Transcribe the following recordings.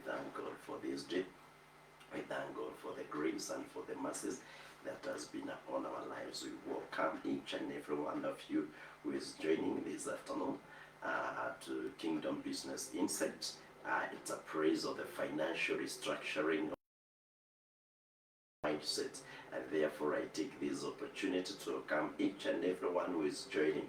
thank God for this day. We thank God for the grace and for the mercies that has been upon our lives. We welcome each and every one of you who is joining this afternoon to Kingdom Business Insights. It's a praise of the financial restructuring mindset, and therefore I take this opportunity to welcome each and everyone who is joining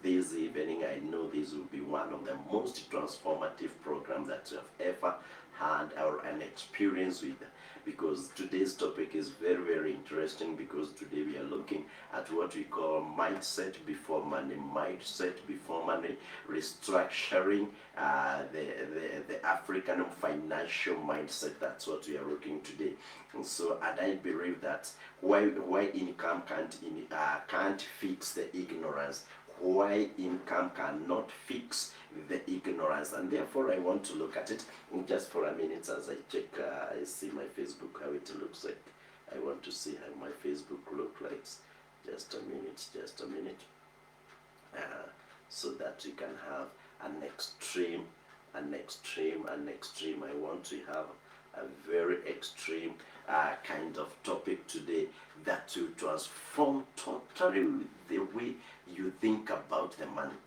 this evening. I know this will be one of the most transformative programs that you have ever had or an experience with, because today's topic is very, very interesting, because today we are looking at what we call mindset before money, restructuring the African financial mindset. That's what we are looking today. And so, and I believe that why income can't fix the ignorance, why income cannot fix the ignorance, and therefore I want to look at it just for a minute as I check. I see my Facebook, how it looks like. I want to see how my Facebook looks like. Just a minute, so that we can have an extreme. I want to have a very extreme kind of topic today that will transform totally the way you think about the money.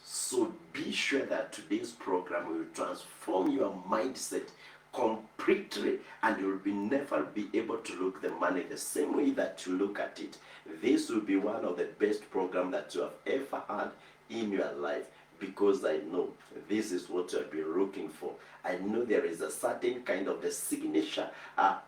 So be sure that today's program will transform your mindset completely, and you will never be able to look the money the same way that you look at it. This will be one of the best programs that you have ever had in your life, because I know this is what you have been looking for. I know there is a certain kind of the signature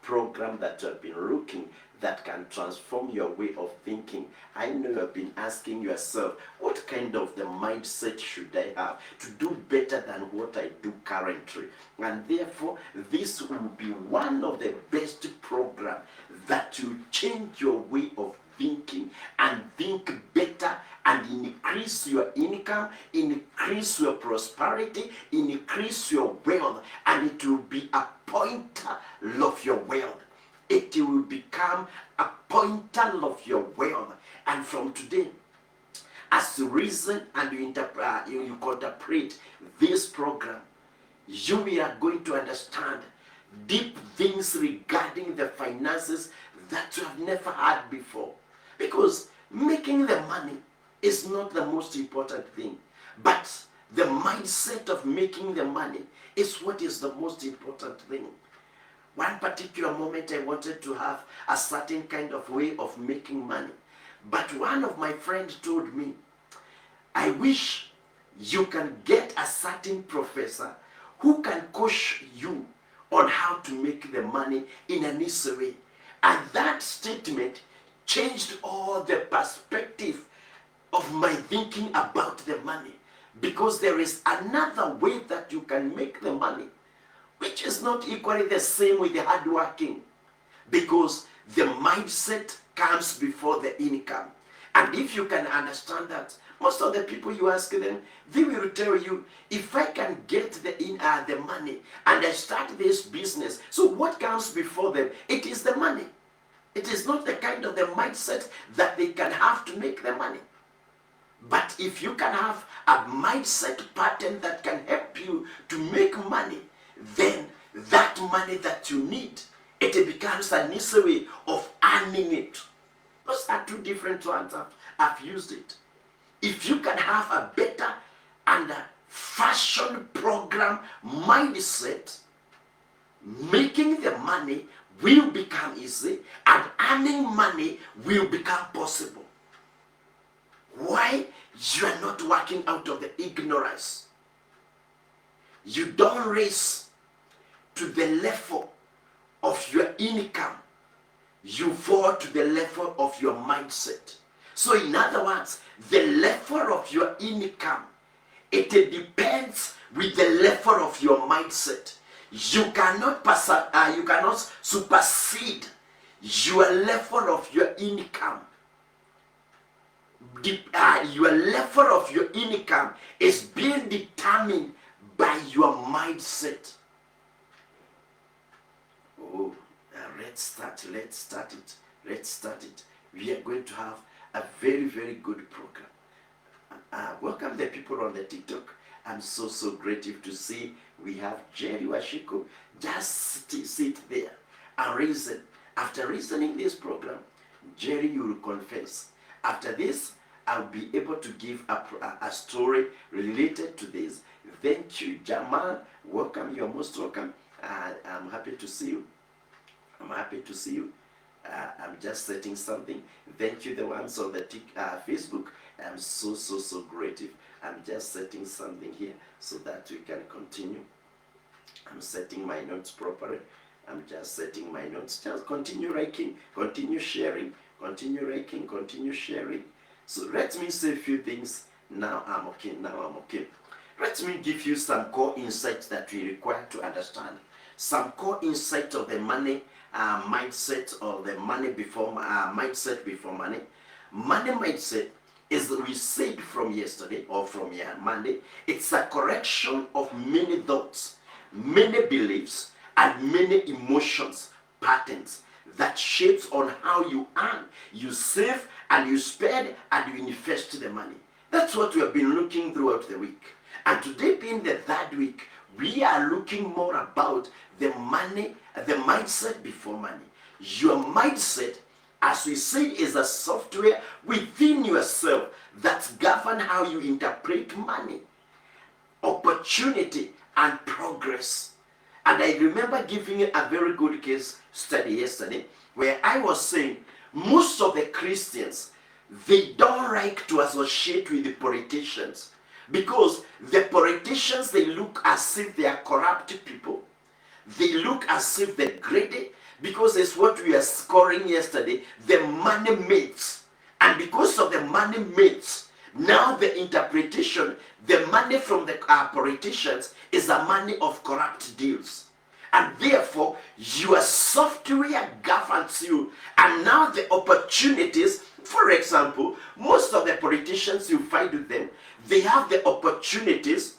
program that you have been looking that can transform your way of thinking. I know you have been asking yourself, what kind of the mindset should I have to do better than what I do currently? And therefore, this will be one of the best programs that will change your way of thinking and think better and increase your income, increase your prosperity, increase your wealth, and it will be a pointer of your wealth. It will become a pointer of your wealth. And from today, as you reason and you contemplate this program, you are going to understand deep things regarding the finances that you have never had before. Because making the money is not the most important thing, but the mindset of making the money is what is the most important thing. One particular moment I wanted to have a certain kind of way of making money, but one of my friends told me, I wish you can get a certain professor who can coach you on how to make the money in an easy way. And that statement changed all the perspective of my thinking about the money, because there is another way that you can make the money, which is not equally the same with the hard working, because the mindset comes before the income. And if you can understand that, most of the people you ask them, they will tell you, if I can get the money and I start this business, so what comes before them? It is the money. It is not the kind of the mindset that they can have to make the money. But if you can have a mindset pattern that can help you to make money, then that money that you need, it becomes an easy way of earning it. Those are two different ones. I've used it. If you can have a better and a fashion program mindset, making the money will become easy and earning money will become possible. Why? You are not working out of the ignorance. You don't raise to the level of your income. You fall to the level of your mindset. So in other words, the level of your income, it depends with the level of your mindset. You cannot supersede your level of your income. Your level of your income is being determined by your mindset. Oh, let's start it. We are going to have a very, very good program. Welcome the people on the TikTok. I'm so grateful to see we have Jerry Washiko just sit there and reason. After reasoning this program, Jerry, you will confess. After this, I'll be able to give a story related to this. Thank you, Jamal. Welcome. You're most welcome. I'm happy to see you. I'm happy to see you. I'm just setting something. Thank you, the ones on the Facebook. I'm so grateful. I'm just setting something here so that we can continue. I'm setting my notes properly. I'm just setting my notes. Just continue writing, continue sharing, continue writing, continue sharing. So let me say a few things. Now I'm okay. Let me give you some core insights that we require to understand. Some core insights of the money mindset, or the money before mindset before money. Money mindset is, we said from yesterday or from Monday, it's a correction of many thoughts, many beliefs, and many emotions, patterns that shapes on how you earn, you save, and you spend, and you invest the money. That's what we have been looking throughout the week. And today being the third week, we are looking more about the money, the mindset before money. Your mindset, as we said, is a software within yourself that governs how you interpret money, opportunity, and progress. And I remember giving a very good case study yesterday where I was saying most of the Christians, they don't like to associate with the politicians, because the politicians, they look as if they are corrupt people. They look as if they're greedy, because it's what we are scoring yesterday, the money myths. And because of the money myths, now the interpretation, the money from the politicians is the money of corrupt deals. And therefore, your software governs you. And now the opportunities, for example, most of the politicians you find with them, they have the opportunities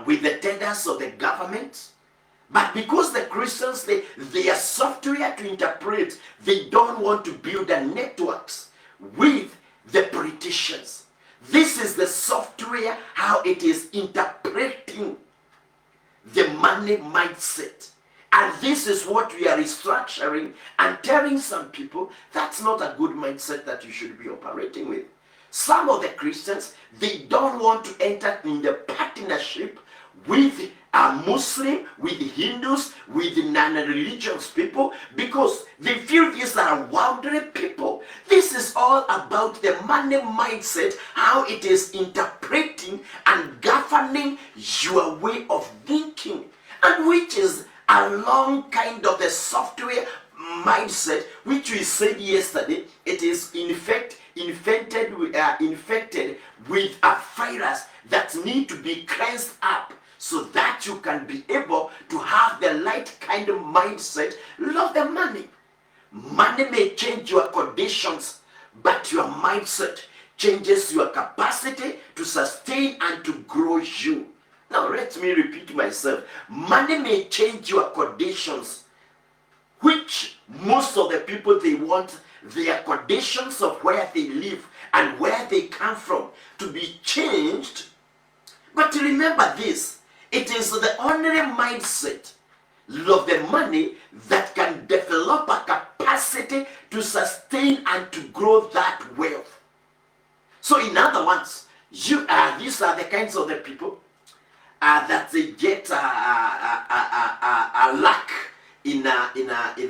with the tenders of the government. But because the Christians, they are software to interpret, they don't want to build the networks with the politicians. This is the software, how it is interpreting the money mindset. And this is what we are restructuring and telling some people that's not a good mindset that you should be operating with. Some of the Christians, they don't want to enter in the partnership with a Muslim, with Hindus, with non-religious people, because they feel these are worldly people. This is all about the money mindset, how it is interpreting and governing your way of thinking, and which is along kind of the software mindset, which we said yesterday, it is infected with a virus that need to be cleansed up, so that you can be able to have the right kind of mindset. Love the money. Money may change your conditions, but your mindset changes your capacity to sustain and to grow you. Now let me repeat myself. Money may change your conditions, which most of the people, they want their conditions of where they live and where they come from to be changed. But remember this, it is the only mindset of the money that can develop a capacity to sustain and to grow that wealth. So in other words, these are the kinds of the people that they get a luck in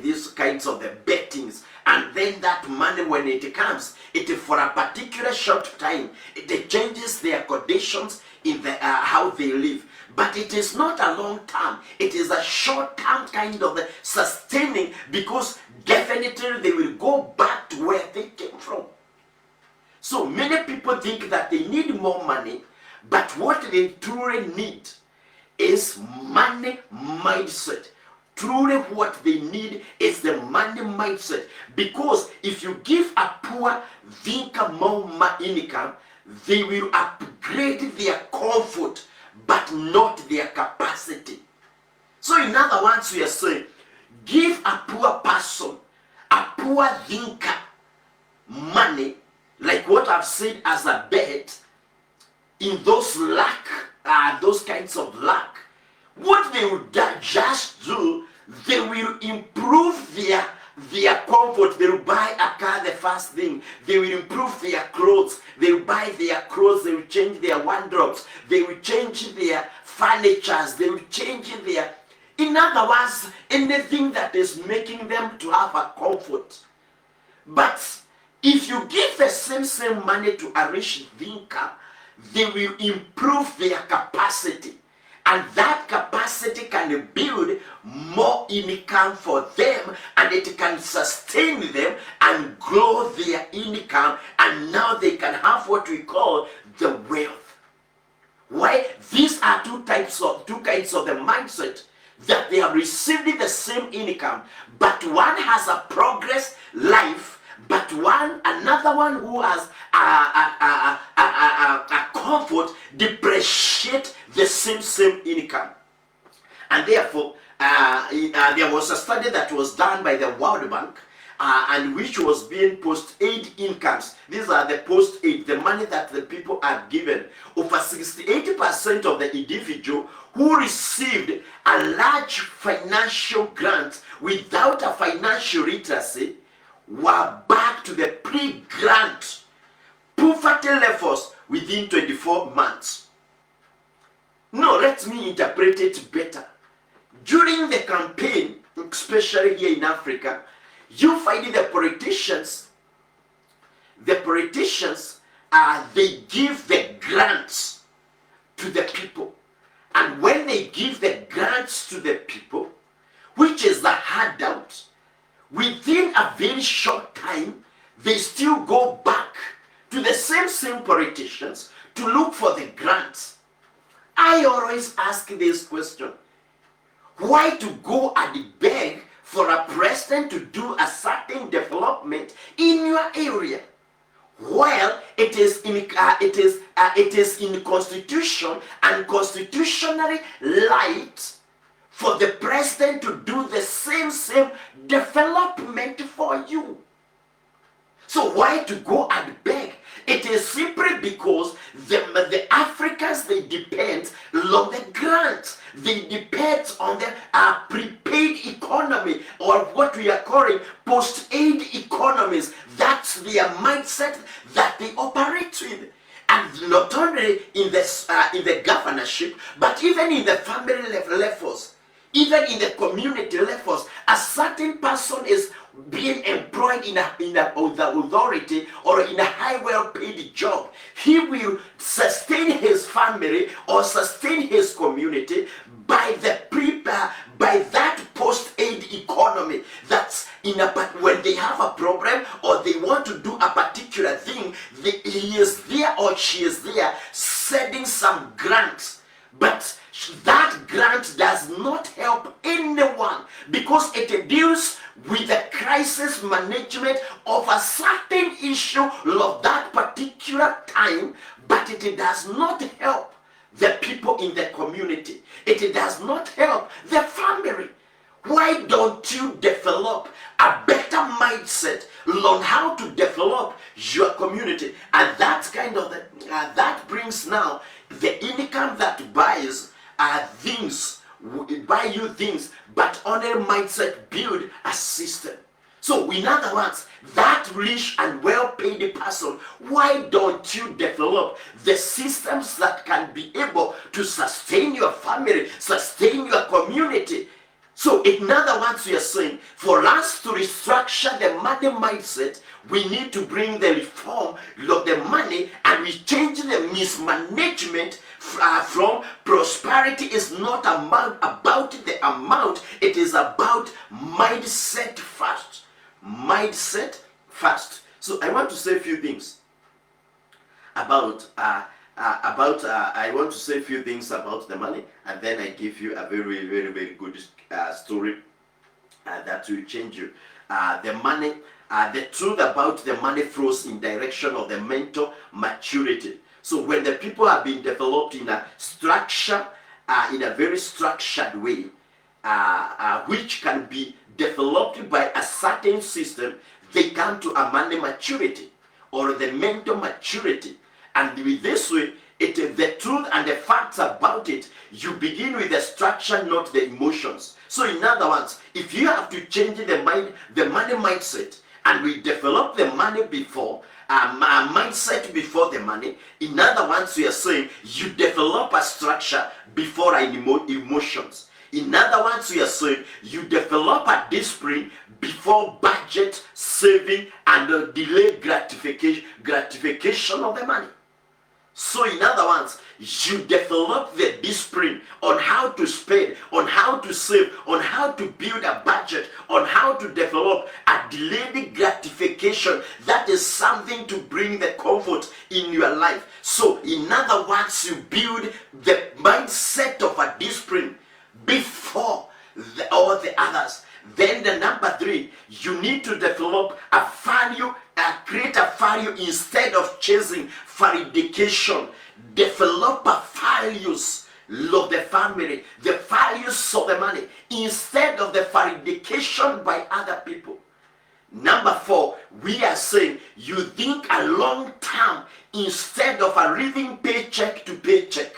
these kinds of the bettings, and then that money, when it comes, it for a particular short time, it changes their conditions in the how they live. But it is not a long term, it is a short term kind of the sustaining, because definitely they will go back to where they came from. So many people think that they need more money, but what they truly need is money mindset. Truly what they need is the money mindset. Because if you give a poor thinker more income, they will upgrade their comfort, but not their capacity. So in other words, we are saying, give a poor person, a poor thinker, money, like what I've said as a bet, in those lack those kinds of lack, what they will just do, they will improve their comfort. They will buy a car the first thing. They will improve their clothes. They will buy their clothes. They will change their wardrobes. They will change their furnitures. They will change their... In other words, anything that is making them to have a comfort. But if you give the same money to a rich thinker, they will improve their capacity. And that capacity can build more income for them, and it can sustain them and grow their income, and now they can have what we call the wealth. Why? These are two kinds of the mindset, that they have received the same income, but one has a progress life, but another one who has a comfort depreciate the same income. And therefore, there was a study that was done by the World Bank, and which was being post-aid incomes. These are the post-aid, the money that the people are given. Over 80% of the individual who received a large financial grant without a financial literacy were back to the pre-grant poverty levels within 24 months. No, let me interpret it better. During the campaign, especially here in Africa, you find the politicians, they give the grants to the people. And when they give the grants to the people, which is the handout, within a very short time, they still go back to the same politicians to look for the grants. I always ask this question: why to go and beg for a president to do a certain development in your area? Well, it is in constitution and constitutionally right for the president to do the same development for you. So why to go and beg? It is simply because the Africans, they depend on the grants. They depend on the prepaid economy, or what we are calling post-aid economies. That's their mindset that they operate with. And not only in the governorship, but even in the family levels, even in the community levels, a certain person is being employed in the authority or in a high well-paid job. He will sustain his family or sustain his community by that post-aid economy. That's when they have a problem or they want to do a particular thing, he is there or she is there sending some grants. But that grant does not help anyone, because it deals with the crisis management of a certain issue of that particular time, but it does not help the people in the community. It does not help the family. Why don't you develop a better mindset, learn how to develop your community? And that's kind of that brings now the income that buys things, buy you things, but on a mindset build a system. So in other words, that rich and well-paid person, why don't you develop the systems that can be able to sustain your family, sustain your community? So in other words, we are saying, for us to restructure the money mindset, we need to bring the reform of the money, and we change the mismanagement from prosperity is not about the amount, it is about mindset first. Mindset first. So I want to say a few things about I want to say a few things about the money, and then I give you a very, very, very good story that will change you. The money, the truth about the money flows in direction of the mental maturity. So when the people have been developed in a structure, in a very structured way, which can be developed by a certain system, they come to a money maturity or the mental maturity. And with this way, the truth and the facts about it you begin with the structure, not the emotions. So in other words, if you have to change the money mindset, and we develop the money before, mindset before the money. In other words, we are saying you develop a structure before emotions. In other words, we are saying you develop a discipline before budget, saving, and delayed gratification of the money. So in other words, you develop the discipline on how to spend, on how to save, on how to build a budget, on how to develop a delayed gratification. That is something to bring the comfort in your life. So in other words, you build the mindset of a discipline before all the others. Then the number 3, you need to develop a value, create a value instead of chasing validation. Develop a values of the family, the values of the money, instead of the validation by other people. Number 4, we are saying you think a long term instead of a living paycheck to paycheck.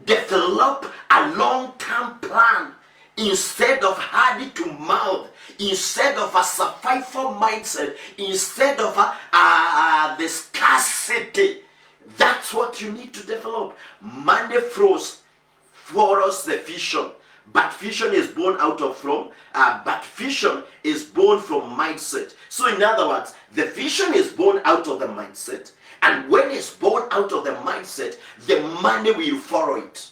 Develop a long term plan instead of hand to mouth, instead of a survival mindset, instead of the scarcity. That's what you need to develop. Money flows follows the vision, but vision is born out of but vision is born from mindset. So in other words, the vision is born out of the mindset, and when it's born out of the mindset, the money will follow it.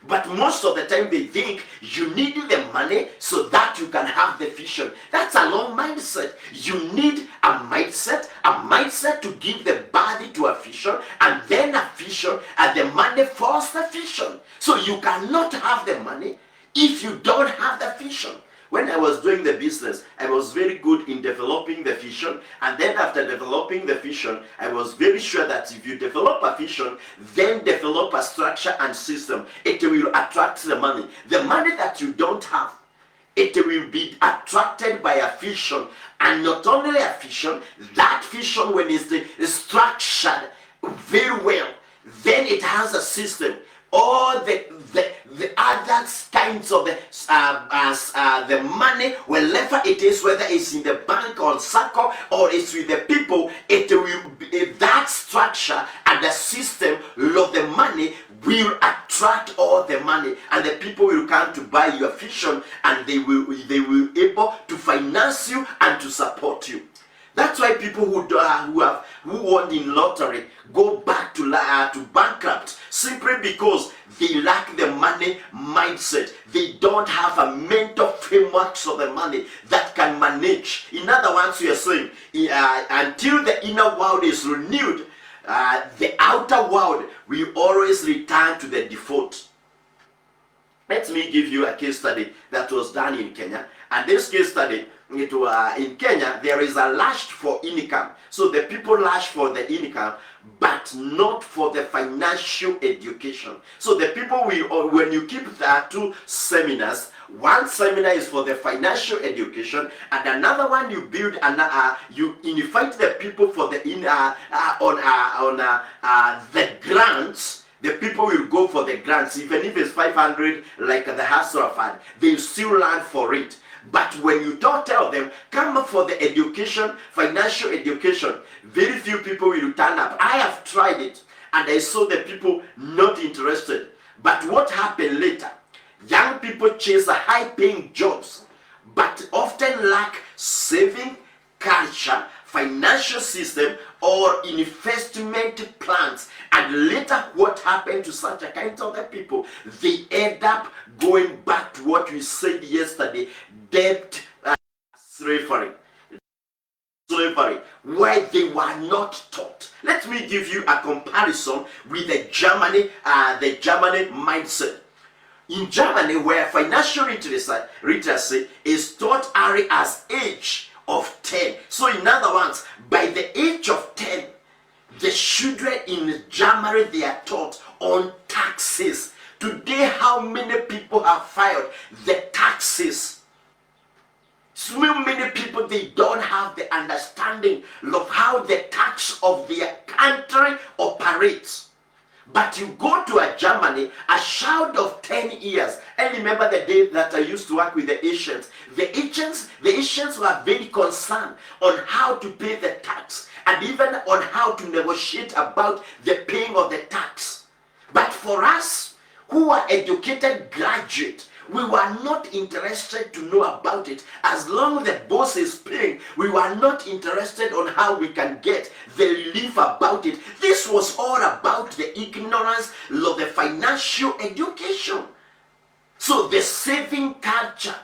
But most of the time they think you need the money so that you can have the vision. That's a long mindset. You need a mindset to give the body to a vision, and then a vision, and the money follows the vision. So you cannot have the money if you don't have the vision. When I was doing the business, I was very good in developing the vision, and then after developing the vision, I was very sure that if you develop a vision, then develop a structure and system, it will attract the money. The money that you don't have, it will be attracted by a vision, and not only a vision, that vision, when it's structured very well, then it has a system. All the other kinds of the money, wherever it is, whether it's in the bank or circle or it's with the people, it will be, that structure and the system of the money will attract all the money, and the people will come to buy your vision, and they will able to finance you and to support you. That's why people who won in lottery go back to bankrupt, simply because they lack the money mindset. They don't have a mental framework of the money that can manage. In other words, we are saying until the inner world is renewed, the outer world will always return to the default. Let me give you a case study that was done in Kenya, and this case study, in Kenya, there is a lust for income. So the people lust for the income, but not for the financial education. So the people will, when you keep the 2 seminars, one seminar is for the financial education, and another one you build you invite the people for the the grants. The people will go for the grants, even if it's 500, like the Hustler Fund, they still learn for it. But when you don't tell them, come for the education, financial education, very few people will turn up. I have tried it, and I saw the people not interested. But what happened later? Young people chase high-paying jobs, but often lack saving culture, financial system, or investment plans. And later, what happened to such a kind of the people? They end up going back to what we said yesterday, debt slavery, where they were not taught. Let me give you a comparison with the Germany mindset. In Germany, where financial literacy is taught early as age of 10. So in other words, by the age of 10, the children in Germany, they are taught on taxes. Today, how many people have filed the taxes? So many people, they don't have the understanding of how the tax of their country operates. But you go to a Germany, a child of 10 years. I remember the day that I used to work with the Asians. The Asians were very concerned on how to pay the tax and even on how to negotiate about the paying of the tax. But for us, who are educated graduates, we were not interested to know about it. As long as the boss is paying, we were not interested on how we can get the relief about it. This was all about the ignorance of the financial education. So the saving culture,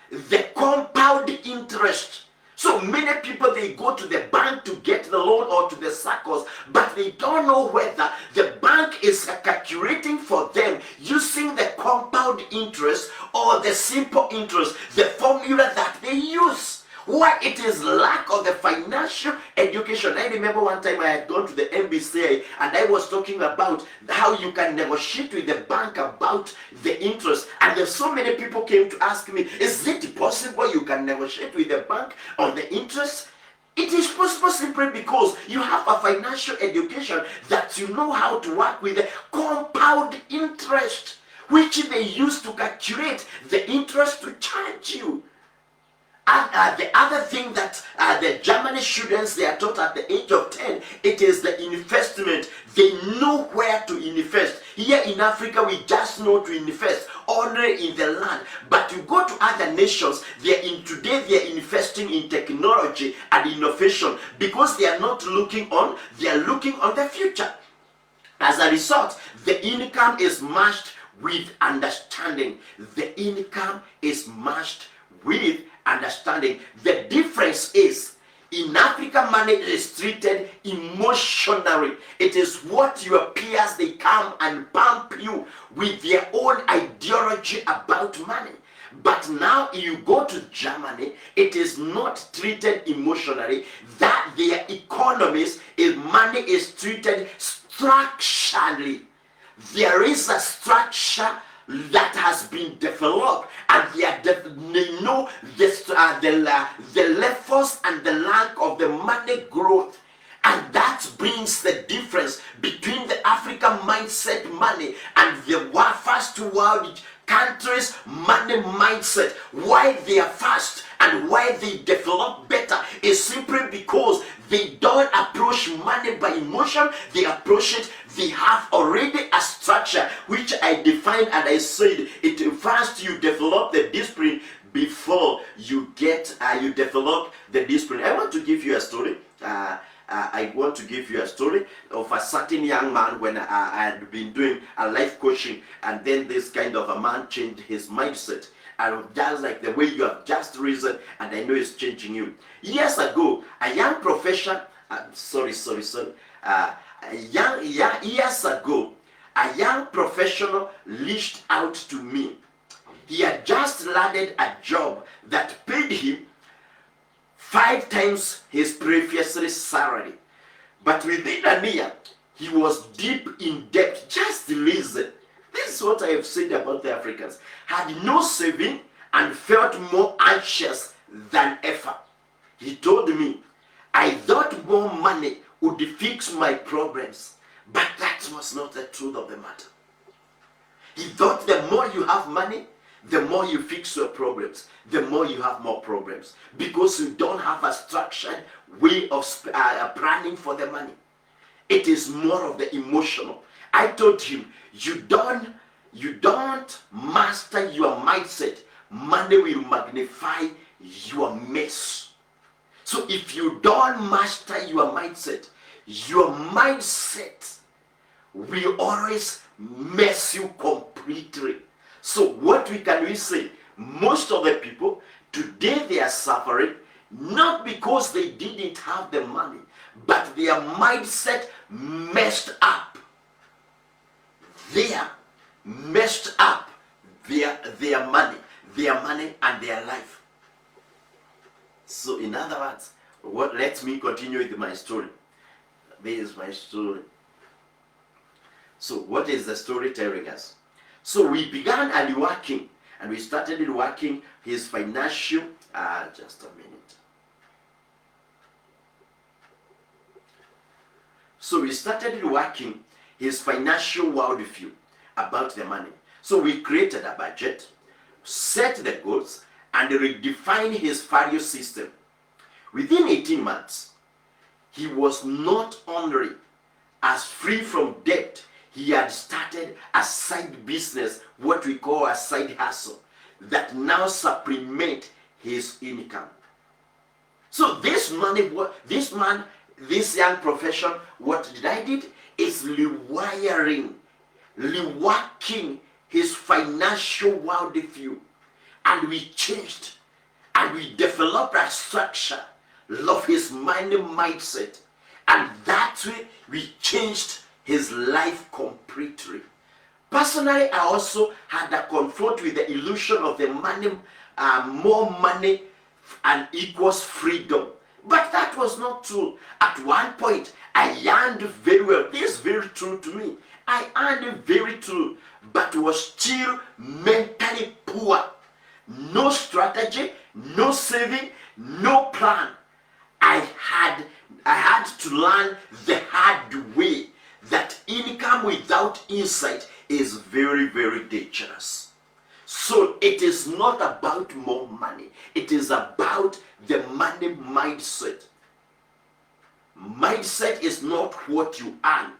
the compound interest. So many people, they go to the bank to get the loan or to the circles, but they don't know whether the bank is calculating for them using the compound interest or the simple interest, the formula that they use. Why? It is lack of the financial education. I remember one time I had gone to the MBCA and I was talking about how you can negotiate with the bank about the interest. And there's so many people came to ask me, is it possible you can negotiate with the bank on the interest? It is possible simply because you have a financial education that you know how to work with the compound interest, which they use to calculate the interest to charge you. And the other thing that the German students, they are taught at the age of 10, it is the investment. They know where to invest. Here in Africa, we just know to invest only in the land. But you go to other nations, today they are investing in technology and innovation because they are not looking on, they are looking on the future. As a result, the income is matched with understanding. The income is matched with understanding. The difference is, in Africa, money is treated emotionally. It is what your peers, they come and pump you with their own ideology about money. But now you go to Germany, it is not treated emotionally. That their economies, if money is treated structurally. There is a structure that has been developed, and they know the levels and the lack of the money growth. And that brings the difference between the African mindset money and the first world countries' money mindset. Why they are fast and why they develop better is simply because they don't approach money by emotion, they approach it, they have already a structure which I defined and I said it first you develop the discipline before you develop the discipline. I want to give you a story. I want to give you a story of a certain young man when I had been doing a life coaching, and then this kind of a man changed his mindset. And just like the way you have just risen, and I know it's changing you. Years ago, a young professional, years ago, a young professional reached out to me. He had just landed a job that paid him 5 times his previous salary. But within a year, he was deep in debt. Just listen. This is what I have said about the Africans. Had no saving and felt more anxious than ever. He told me, I thought more money would fix my problems. But that was not the truth of the matter. He thought the more you have money, the more you fix your problems, the more you have more problems, because you don't have a structured way of planning for the money. It is more of the emotional. I told him, you don't master your mindset, money will magnify your mess. So if you don't master your mindset will always mess you completely. So what can we say? Most of the people today, they are suffering not because they didn't have the money, but their mindset messed up. They are messed up their money and their life. So in other words, let me continue with my story. This is my story. So what is the story telling us? So we began early working, and we started working his financial, just a minute. So we started working his financial worldview about the money. So we created a budget, set the goals, and redefined his value system. Within 18 months, he was not only as free from debt, he had started a side business, what we call a side hustle, that now supplement his income. So this young profession, what I did is rewiring, reworking his financial worldview, and we changed, and we developed a structure of his money mindset, and that way we changed his life completely. Personally, I also had to confront with the illusion of the money, more money and equals freedom. But that was not true. At one point, I earned very well. This is very true to me. I earned very true, but was still mentally poor. No strategy, no saving, no plan. I had to learn the hard way that income without insight is very, very dangerous. So it is not about more money. It is about the money mindset. Mindset is not what you earn.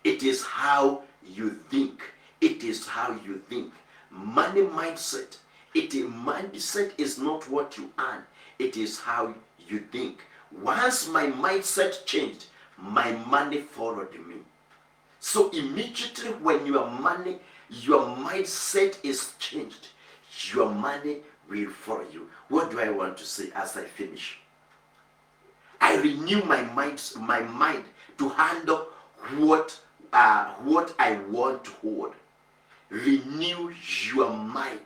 It is how you think. It is how you think. Money mindset. Mindset is not what you earn. It is how you think. Once my mindset changed, my money followed me. So immediately when your mindset is changed, your money will follow you. What do I want to say as I finish? I renew my mind to handle what I want to hold. Renew your mind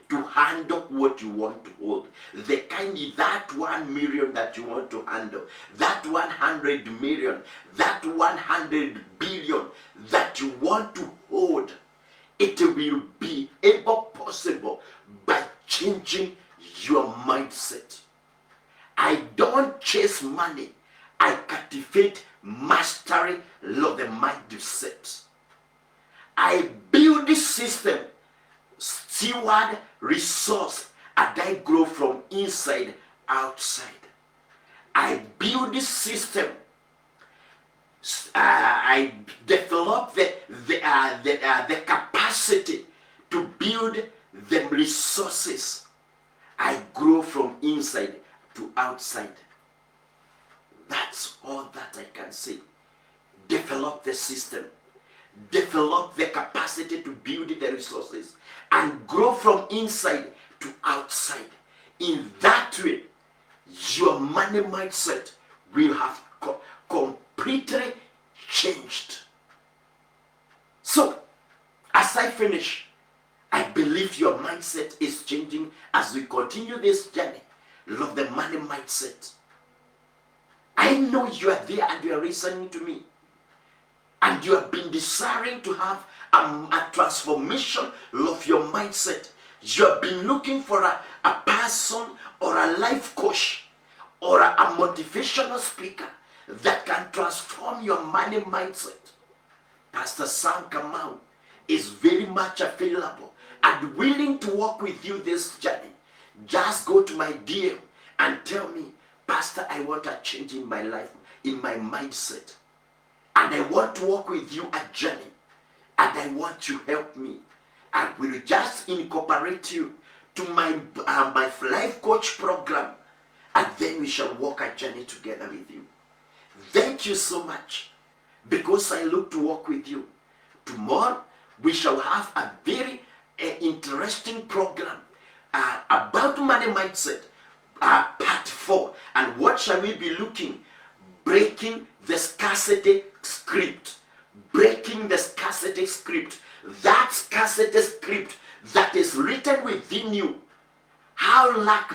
to handle what you want to hold. The kind, that 1 million that you want to handle, that 100 million, that 100 billion that you want to hold, it will be possible by changing your mindset. I don't chase money. I cultivate mastery of the mindset. I build this system, steward resource, and I grow from inside outside. I build this system. I develop the capacity to build the resources. I grow from inside to outside. That's all that I can say. Develop the system. Develop the capacity to build the resources and grow from inside to outside. In that way, your money mindset will have completely changed. So, as I finish, I believe your mindset is changing as we continue this journey. Love the money mindset. I know you are there and you are listening to me. And you have been desiring to have a transformation of your mindset. You have been looking for a person or a life coach or a motivational speaker that can transform your money mindset. Pastor Sam Kamau is very much available and willing to walk with you this journey. Just go to my DM and tell me, Pastor, I want a change in my life, in my mindset. And I want to walk with you a journey. And I want you to help me. I will just incorporate you to my life coach program. And then we shall walk a journey together with you. Thank you so much. Because I look to walk with you. Tomorrow, we shall have a very interesting program about money mindset. Part 4. And what shall we be looking? Breaking the scarcity script. Breaking the scarcity script. That scarcity script that is written within you. How lack